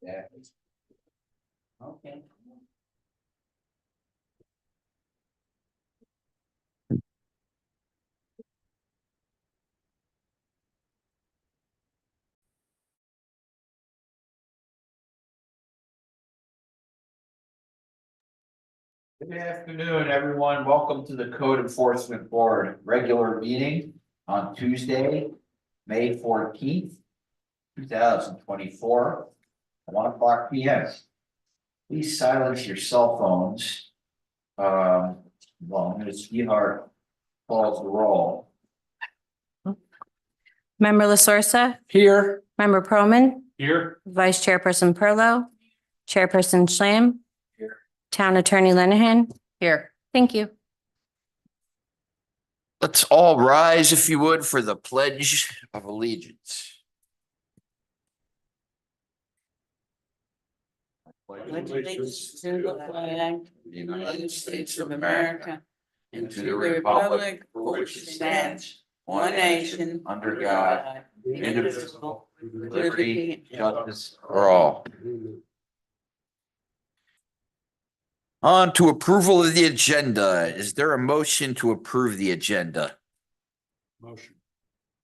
Yeah. Okay. Good afternoon, everyone. Welcome to the Code Enforcement Board regular meeting on Tuesday, May 14th, 2024, 1:00 p.m. Please silence your cell phones. Well, Ms. Gehart calls the roll. Member LaSorsa, Here. Member Proman, Here. Vice Chairperson Perlow, Chairperson Schlam. Here. Town Attorney Lenahan. Here. Thank you. Let's all rise, if you would, for the Pledge of Allegiance. Allegiance to the flag of the United States of America and to the republic for which it stands, one nation, under God, indivisible, with liberty, and justice for all. On to approval of the agenda. Is there a motion to approve the agenda?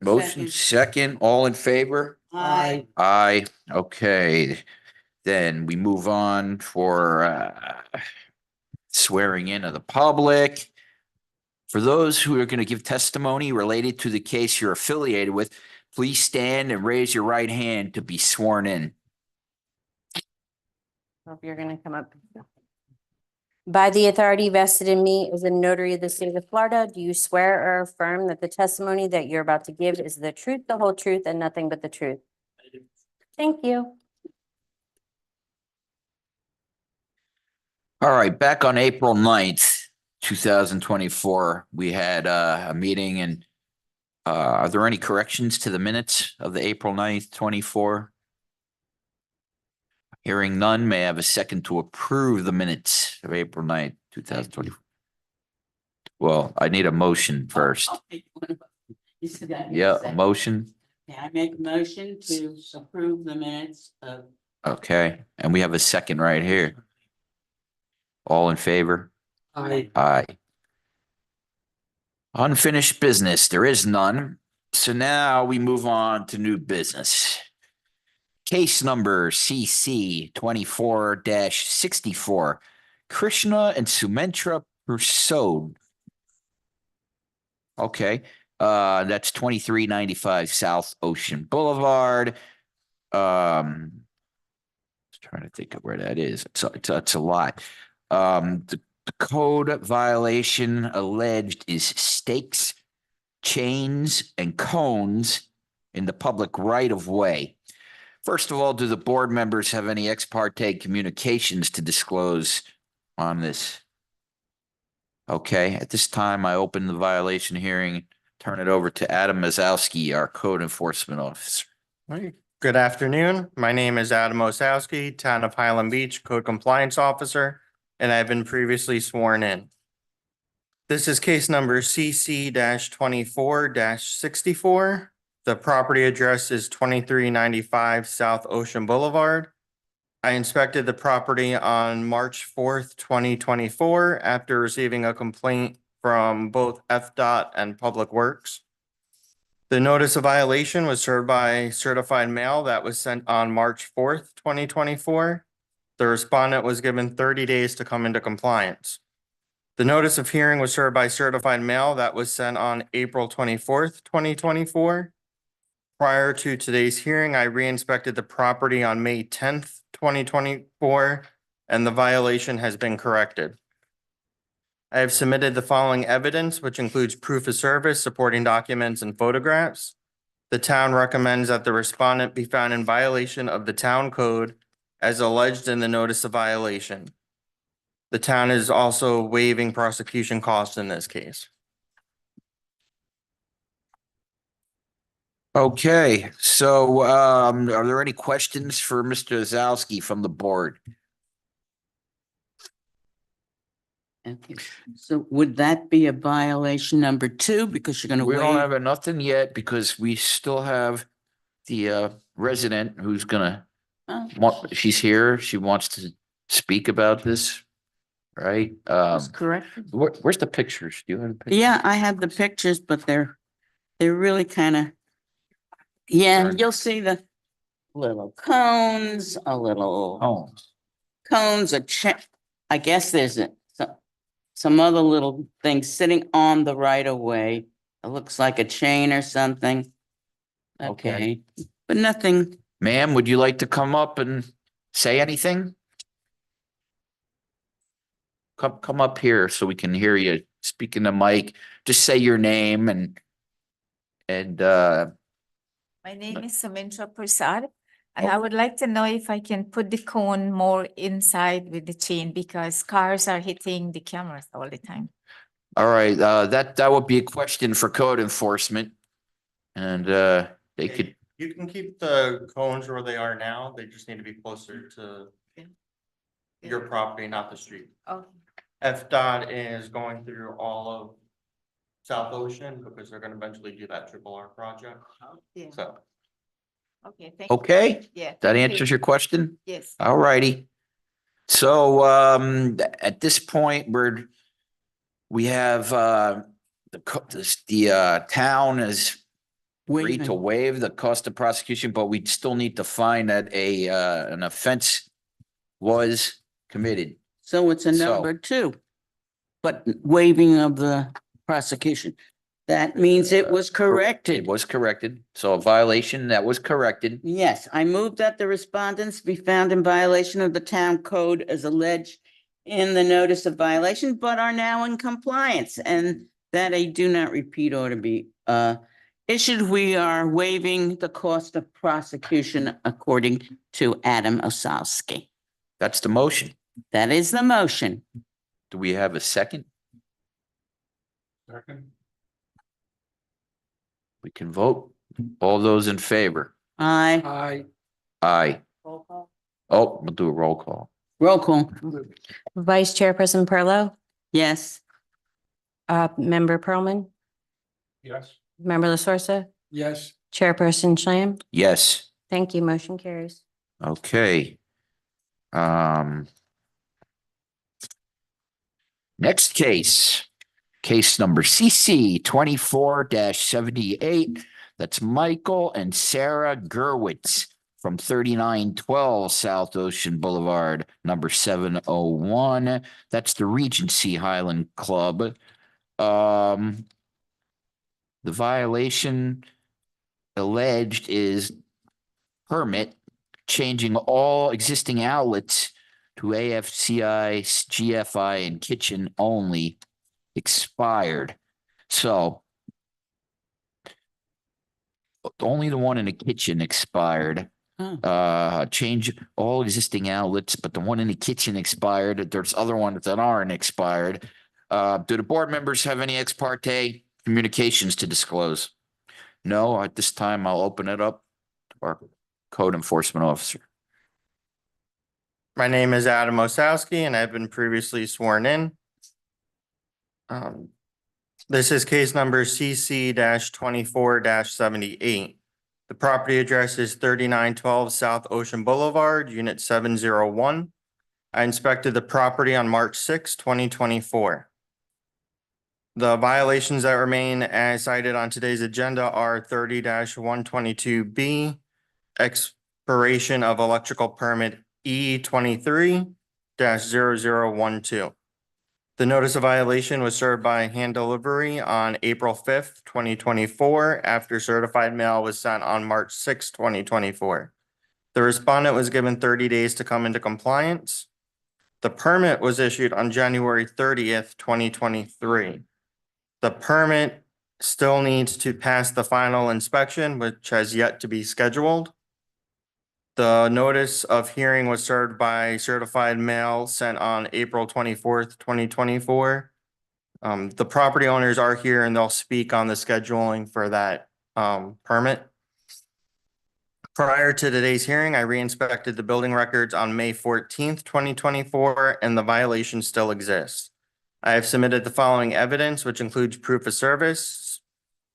Motion second, all in favor? Aye. Aye, okay. Then we move on for swearing in of the public. For those who are going to give testimony related to the case you're affiliated with, please stand and raise your right hand to be sworn in. Hope you're going to come up. By the authority vested in me as a notary of the state of Florida, do you swear or affirm that the testimony that you're about to give is the truth, the whole truth, and nothing but the truth? Thank you. All right, back on April 9th, 2024, we had a meeting and are there any corrections to the minutes of the April 9th, 24? Hearing none, may I have a second to approve the minutes of April 9th, 2024? Well, I need a motion first. You said that. Yeah, a motion. Okay, I make a motion to approve the minutes of. Okay, and we have a second right here. All in favor? Aye. Aye. Unfinished business, there is none. So now we move on to new business. Case number CC 24-64, Krishna and Sumentra Prasad. Okay, that's 2395 South Ocean Boulevard. Trying to think of where that is. It's a lot. The code violation alleged is stakes, chains, and cones in the public right of way. First of all, do the board members have any ex parte communications to disclose on this? Okay, at this time, I open the violation hearing, turn it over to Adam Mazowski, our code enforcement officer. Good afternoon. My name is Adam Osowski, Town of Highland Beach Code Compliance Officer, and I've been previously sworn in. This is case number CC 24-64. The property address is 2395 South Ocean Boulevard. I inspected the property on March 4th, 2024, after receiving a complaint from both FDOT and Public Works. The notice of violation was served by certified mail that was sent on March 4th, 2024. The respondent was given 30 days to come into compliance. The notice of hearing was served by certified mail that was sent on April 24th, 2024. Prior to today's hearing, I re-inspected the property on May 10th, 2024, and the violation has been corrected. I have submitted the following evidence, which includes proof of service, supporting documents, and photographs. The town recommends that the respondent be found in violation of the town code as alleged in the notice of violation. The town is also waiving prosecution costs in this case. Okay, so are there any questions for Mr. Zalski from the board? Okay, so would that be a violation number 2 because you're going to We don't waive? have nothing yet because we still have the resident who's gonna She's here. She wants to speak about this, right? That's correct. Where's the pictures? Do you have the pictures? Yeah, I have the pictures, but they're really kind of, yeah, Right. you'll see the little cones, a little Homes. cones, I guess there's some other little things sitting on the right of way. It looks like a chain or something. Okay. Okay, but nothing. Ma'am, would you like to come up and say anything? Come up here so we can hear you. Speak in the mic. Just say your name and My name is Sumintra Prasad, and I would like to know if I can put the cone more inside with the chain because cars are hitting the cameras all the time. all right, that would be a question for code enforcement. And they could, You can keep the cones where they are now. They just need to be closer to your property, not the street. Oh, FDOT is going through all of South Ocean because they're gonna eventually do that triple R project. yeah, So okay, thank you. okay, Yeah. that thank you. answers your question? Yes. All righty. So at this point, we have the town is agreed to Waiving. waive the cost of prosecution, but we still need to find that an offense was committed. So it's a So- number two. But waiving of the prosecution. That means it was It corrected. was corrected. So a violation that was corrected. Yes, I move that the respondents be found in violation of the town code as alleged in the notice of violation, but are now in compliance, and that a do not repeat order be issued. We are waiving the cost of prosecution according to Adam Osowski. That's the motion. That is the motion. Do we have a second? We can vote. All those in favor? Aye. Aye. Oh, we'll do a roll call. Roll call. Vice Chairperson Perlow, Yes. Member Pearlman, Yes. Member La Sorsa, Yes. Chairperson Slam. Yes. Thank you. Motion carries. Okay. Next case number CC 24-78. That's Michael and Sarah Gerwitz from 3912 South Ocean Boulevard, number 701. That's the Regency Highland Club. The violation alleged is permit changing all existing outlets to AFCI, GFI, and kitchen only expired. So only the one in the kitchen expired. Oh. Change all existing outlets, but the one in the kitchen expired. There's other ones that aren't expired. Do the board members have any ex parte communications to disclose? No, at this time, I'll open it up to our code enforcement officer. my name is Adam Osowski and I've been previously sworn in. This is case number CC 24-78. The property address is 3912 South Ocean Boulevard, Unit 701. I inspected the property on March 6, 2024. The violations that remain as cited on today's agenda are 30-122B, expiration of electrical permit E23-0012. The notice of violation was served by hand delivery on April 5th, 2024, after certified mail was sent on March 6th, 2024. The respondent was given 30 days to come into compliance. The permit was issued on January 30th, 2023. The permit still needs to pass the final inspection, which has yet to be scheduled. The notice of hearing was served by certified mail sent on April 24th, 2024. The property owners are here and they'll speak on the scheduling for that permit. Prior to today's hearing, I re-inspected the building records on May 14th, 2024, and the violation still exists. I have submitted the following evidence, which includes proof of service,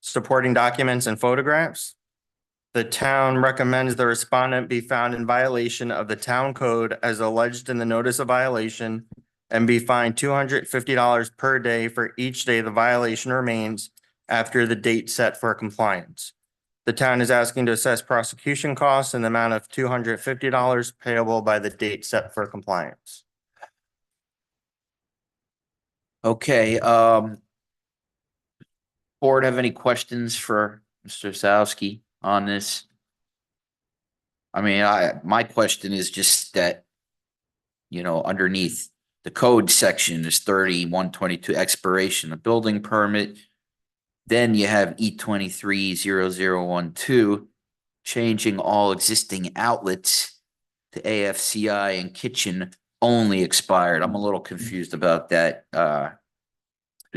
supporting documents and photographs. The town recommends the respondent be found in violation of the town code as alleged in the notice of violation and be fined $250 per day for each day the violation remains after the date set for compliance. The town is asking to assess prosecution costs in the amount of $250 payable by the date set for compliance. Okay, board have any questions for Mr. Zalski on this? I mean, my question is just that, you know, underneath the code section is 3122 expiration of building permit. Then you have E230012 changing all existing outlets to AFCI and kitchen only expired. I'm a little confused about that.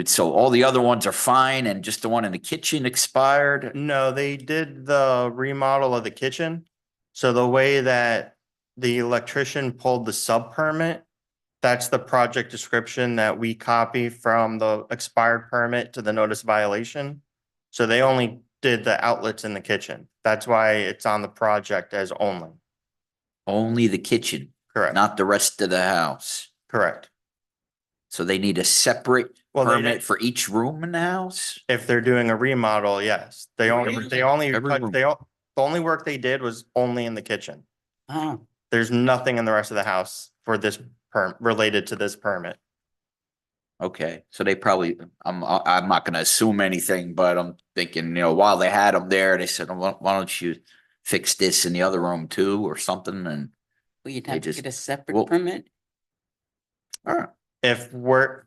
So all the other ones are fine and just the one in the kitchen expired? No, they did the remodel of the kitchen. So the way that the electrician pulled the sub permit, that's the project description that we copy from the expired permit to the notice violation. So they only did the outlets in the kitchen. That's why it's on the project as only. Only the kitchen, Correct, not the rest of the house. correct. So they need a separate Well, they permit didn't- for each room in the house? If they're doing a remodel, yes. They only, Every touched- room. the only work they did was only in the kitchen. Oh, There's nothing in the rest of the house for this related to this permit. Okay, so they probably, I'm not gonna assume anything, but I'm thinking, you know, while they had them there, they said, why don't you fix this in the other room too, or something, and, well, you'd They have to just- get a separate well- permit? all right. If work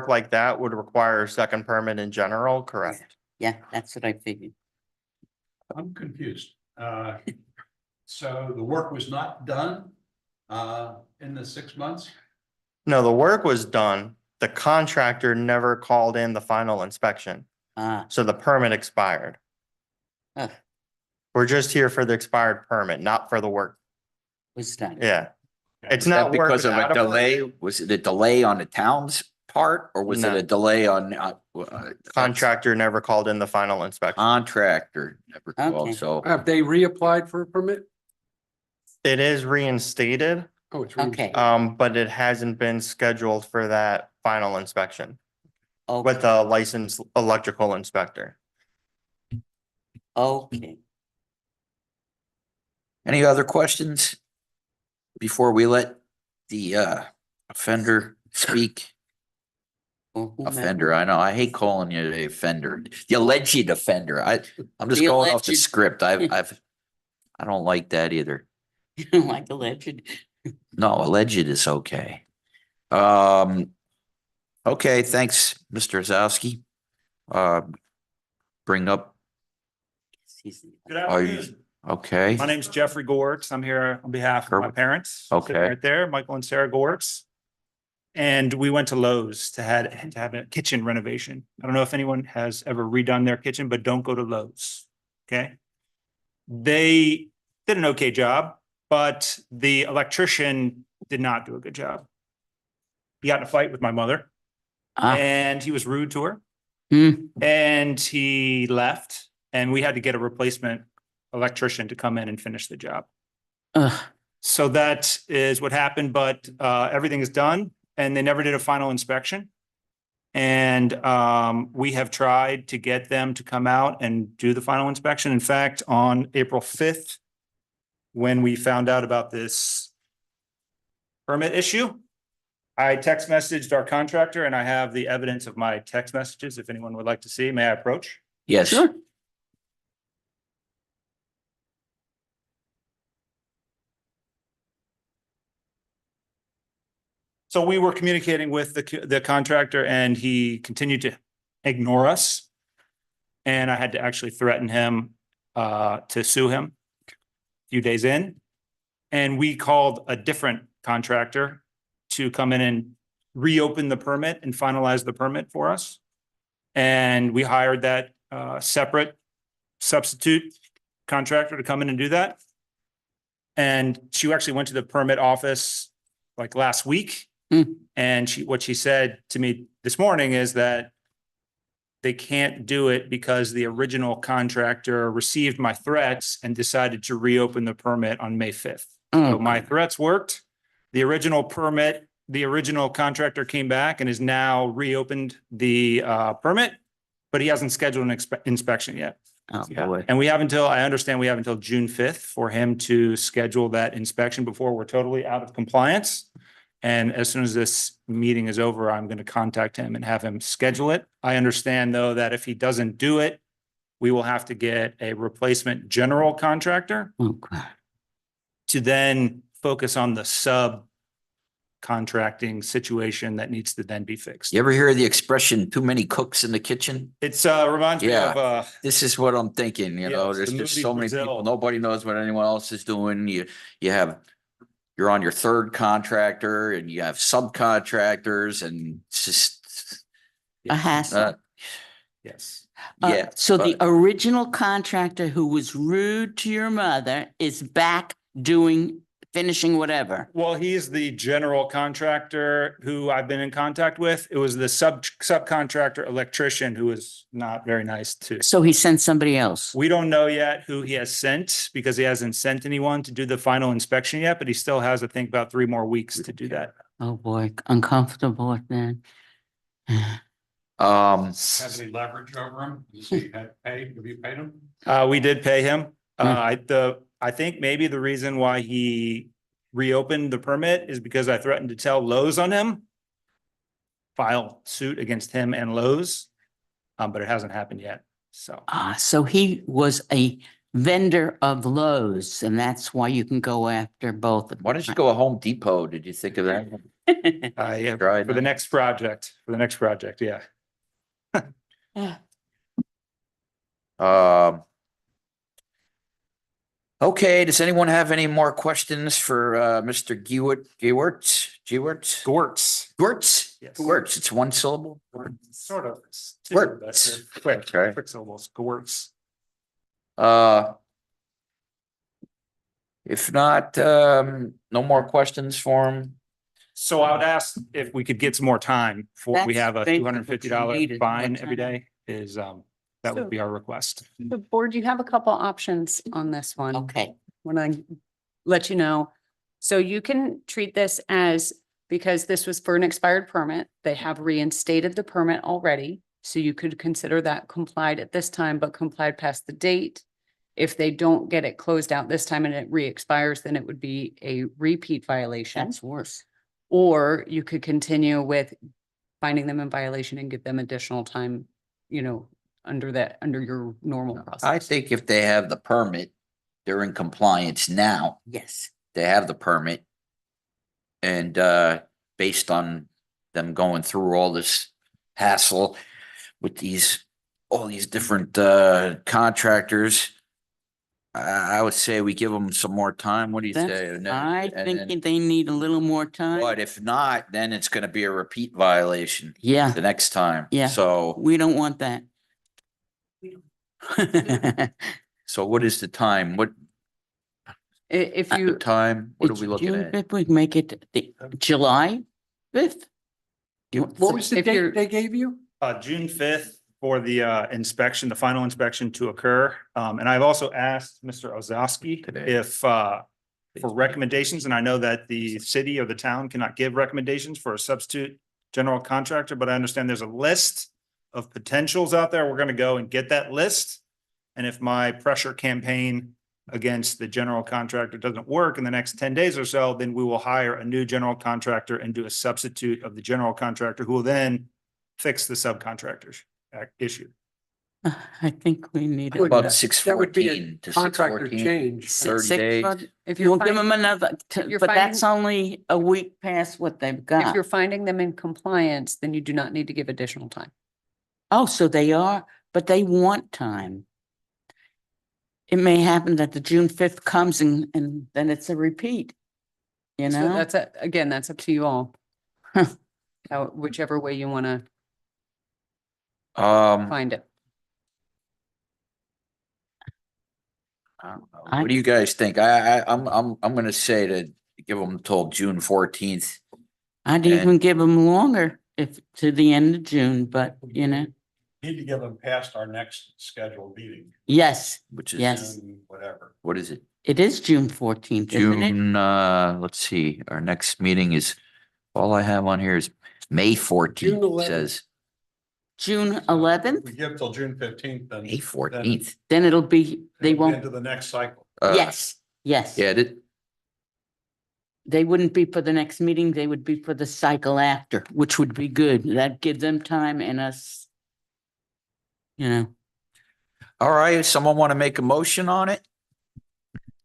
like that would require a second permit in general, correct? Yeah, that's what I figured. I'm confused. So the work was not done in the 6 months? No, the work was done. The contractor never called in the final inspection, Ah, so the permit expired. ugh, We're just here for the expired permit, not for the work. was done. Yeah, it's Was that not work because of a without a delay? permit. Was it a delay on the town's part, or was it No. a delay on, Contractor never called in the final inspection. contractor never called, Okay. so, Have they reapplied for a permit? It is reinstated, Oh, it's. Okay. but it hasn't been scheduled for that final inspection Okay, with a licensed electrical inspector. okay. any other questions? Before we let the offender speak? Well, whomever. Offender, I know, I hate calling you the offender, the alleged offender, I'm just The going off the alleged. script, I don't like that either. You don't like a legend? No, alleged is okay. Okay, thanks, Mr. Zowski. Bring up, He's- Good are you, afternoon. okay, My name's Jeffrey Gortz. I'm here on behalf of my Kerwin. parents. sitting Okay. Right there, Michael and Sarah Gortz. And we went to Lowe's to have a kitchen renovation. I don't know if anyone has ever redone their kitchen, but don't go to Lowe's. Okay? They did an okay job, but the electrician did not do a good job. He got in a fight with my mother Ah, and he was rude to her. hmm, And he left and we had to get a replacement electrician to come in and finish the job. ugh, So that is what happened, but everything is done and they never did a final inspection. And we have tried to get them to come out and do the final inspection. In fact, on April 5th, when we found out about this permit issue, I text messaged our contractor and I have the evidence of my text messages. If anyone would like to see, may I approach? yes, sure. So we were communicating with the contractor and he continued to ignore us. And I had to actually threaten him to sue him a few days in. And we called a different contractor to come in and reopen the permit and finalize the permit for us. And we hired that separate substitute contractor to come in and do that. And she actually went to the permit office like last week. Hmm. And what she said to me this morning is that they can't do it because the original contractor received my threats and decided to reopen the permit on May 5th. So Oh, my threats worked. The original permit, the original contractor came back and has now reopened the permit, but he hasn't scheduled an inspection yet. Oh, boy. And I understand we have until June 5th for him to schedule that inspection before we're totally out of compliance. And as soon as this meeting is over, I'm going to contact him and have him schedule it. I understand, though, that if he doesn't do it, we will have to get a replacement general contractor Oh, God. to then focus on the subcontracting situation that needs to then be fixed. You ever hear the expression, too many cooks in the kitchen? It's reminds me Yeah. of This is what I'm thinking, you know, Yes, there's the just movie so many Brazil. people, nobody knows what anyone else is doing. You're on your third contractor and you have subcontractors and it's just, A hassle. yes. yeah. So the but- original contractor who was rude to your mother is back finishing whatever. Well, he's the general contractor who I've been in contact with. It was the subcontractor electrician who was not very nice to. So he sent somebody else. We don't know yet who he has sent because he hasn't sent anyone to do the final inspection yet, but he still has, I think, about 3 more weeks to do that. Oh, boy, uncomfortable then. Have any leverage over him? Does he have you paid him? We did pay him. I think maybe the reason why he reopened the permit is because I threatened to tell Lowe's on him. File suit against him and Lowe's, but it hasn't happened yet, so. So he was a vendor of Lowe's and that's why you can go after both. of Why don't you go to Home Depot? Did you think of that? them? Yeah, Tried for the that. next project, yeah. Okay, does anyone have any more questions for Mr. Gewert? Gortz. Yes. Gewurtz, it's one syllable? Sort of. It's two, Gortz. but they're quick, Okay. quick syllables, Gortz. If not, no more questions for him. So I would ask if we could get some more time for, we That's have a basically two what hundred and fifty you dollar needed, fine more every time. day is, that would be our request. The board, you have a couple options on this one. Okay. When I let you know. So you can treat this as, because this was for an expired permit, they have reinstated the permit already. So you could consider that complied at this time, but complied past the date. If they don't get it closed out this time and it re-expires, then it would be a repeat violation. That's worse. Or you could continue with finding them in violation and give them additional time, under your normal process. I think if they have the permit, they're in compliance now. Yes. They have the permit. And based on them going through all this hassle with all these different contractors, I would say we give them some more time. What do you say? And then- I and think then- they need a little more time. But if not, then it's gonna be a repeat violation Yeah, the next time. Yeah. So, we don't want that. so what is the time? What If the you, time? What are It's we looking June at? 5th, we can make it the July 5th. What was the if you're- date they gave you? June 5th for the inspection, the final inspection to occur. And I've also asked Mr. Ozowski Today. if for recommendations, and I know that the city or the town cannot give recommendations for a substitute general contractor, but I understand there's a list of potentials out there. We're gonna go and get that list. And if my pressure campaign against the general contractor doesn't work in the next 10 days or so, then we will hire a new general contractor and do a substitute of the general contractor who will then fix the subcontractor's issue. I think we need. Would- About 614 to Contractor 614. change. 30 days. if We'll you're give them finding, another, you're but that's only a week past what they've if got. you're finding them in compliance, then you do not need to give additional time. Oh, so they are, but they want time. It may happen that the June 5th comes and then it's a repeat. You So know? that's, again, that's up to you all. Huh. Whichever way you want to Um, find it. what do you guys think? I'm gonna say to give them till June 14th. I'd and- even give them longer if to the end of June, but Need to give them past our next scheduled meeting, Yes, which is, yes. June whatever. what is it? It is June 14th, isn't it? June, let's see, our next meeting is, all I have on here is May 14th, 11th. says June If 11th? We give till June 15th, then. May 14th. Then it'll be, they Into won't, the next cycle. yes, yes. Yeah, They wouldn't be for the next meeting, they would be for the cycle after, which would be good. That'd give them time and us. You know, all right, someone want to make a motion on it?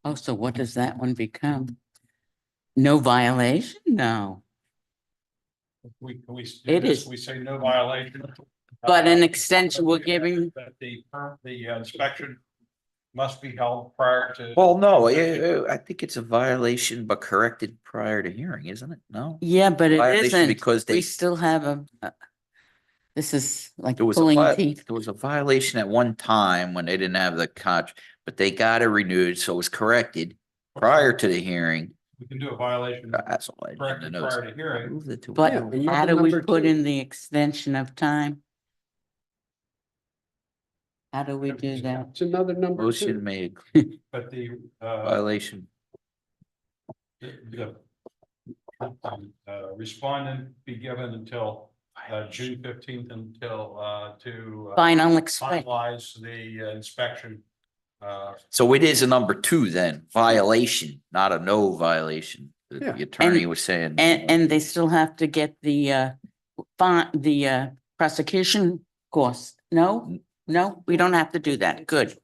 oh, so what does that one become? No violation? No, Can we do It this? is. We say no violation. but an extension, we're giving, That the inspection must be held prior to. Well, no, I think it's a violation, but corrected prior to hearing, isn't it? No? yeah, but it Violation isn't. because We they, still have this is like there was a, pulling teeth. there was a violation at one time when they didn't have the contract, but they got it renewed, so it was corrected prior to the hearing. We can do a violation That's all I need to corrected know. prior to hearing. Moved it to- But Yeah, and you're how the do we number put two. in the extension of time? How do we do that? It's another number Motion two. made, But the, violation. the respondent be given until, June 15th until, to. Final inspection. Finalize the inspection. So it is a number two then, violation, not a no violation. Yeah. The attorney was saying. And they still have to get the prosecution cost. No, no, we don't have to do that. Good.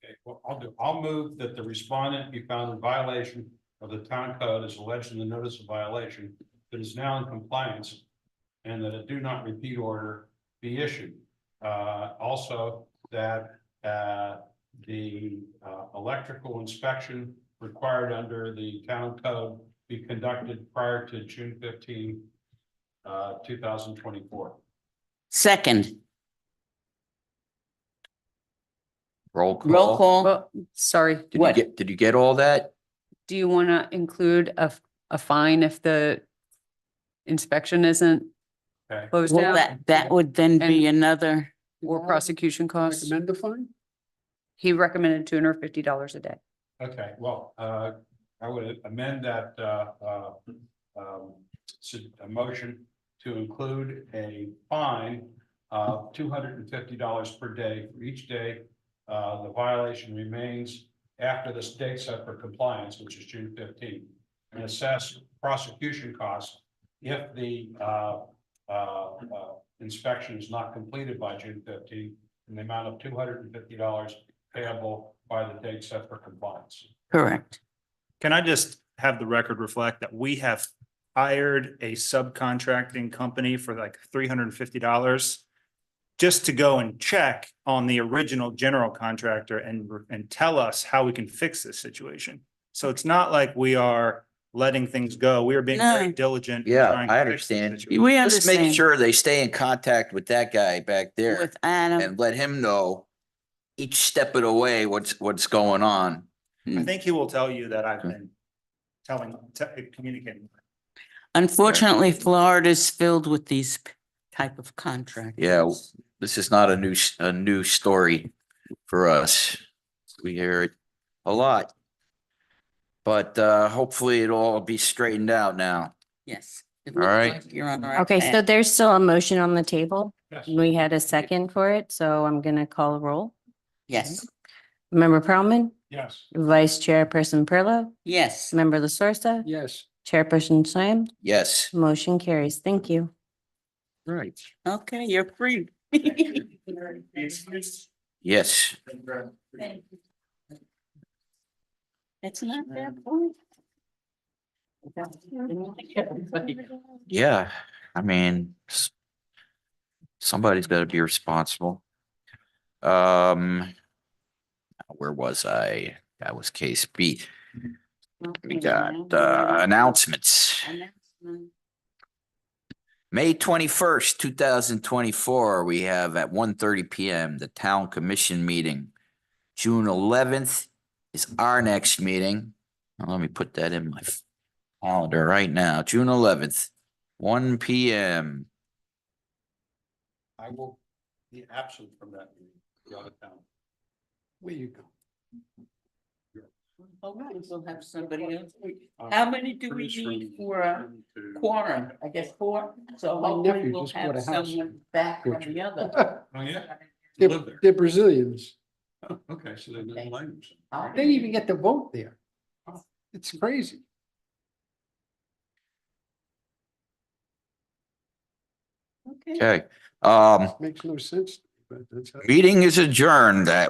Okay, well, I'll move that the respondent be found in violation of the town code as alleged in the notice of violation that is now in compliance, and that a do not repeat order be issued. Also that the electrical inspection required under the town code be conducted prior to June 15, 2024. Second, Roll call. roll call. Well, sorry, What? Did you get all that? do you want to include a fine if the inspection isn't Okay, closed Well, down? that would then be And- another, Or prosecution costs? Recommend the fine? He recommended $250 a day. okay, well, I would amend that, a motion to include a fine of $250 per day for each day. The violation remains after this date set for compliance, which is June 15th, and assess prosecution costs if the inspection is not completed by June 15th, in the amount of $250 payable by the date set for compliance. correct. Can I just have the record reflect that we have hired a subcontracting company for like $350 just to go and check on the original general contractor and tell us how we can fix this situation. So it's not like we are letting things go. We are being very No. diligent. in Yeah, trying to I fix the understand. situation. We Just make understand sure they stay in contact with that guy back there with Adam. and let him know each step of the way what's going on. I think he will tell you that I've been communicating. Unfortunately, Florida's filled with these type of contracts. Yeah, this is not a new story for us. We hear it a lot. But hopefully it'll all be straightened out now. Yes. It All looks right. like you're on the right Okay, path. so there's still a motion on the table. Yes. We had a second for it, so I'm gonna call a roll. Yes, Member Perlman, Yes. Vice Chairperson Perlo, yes. Member La Sorsa, Yes. Chairperson Slam, Yes. motion carries. Thank you. Right. Okay, you're free. Yes. It's not that point. Yeah, I mean, somebody's gotta be responsible. Where was I? That was case B. We got announcements. May 21st, 2024, we have at 1:30 PM, the Town Commission meeting. June 11th is our next meeting. Now, let me put that in my calendar right now, June 11th, 1 PM. I will be absent from that meeting, be out of town. Where you go? All right, we'll have somebody else. Uh, How many do we Bruce need from- for a to- quorum? I guess 4. So My hopefully nephew we'll just bought have a house someone back from Portugal. the other. Oh, yeah? You live there? They're Brazilians. Oh, okay, so they Okay. didn't language. They even get to vote there. It's crazy. Okay. Okay, Makes no sense. But that's how. meeting is adjourned at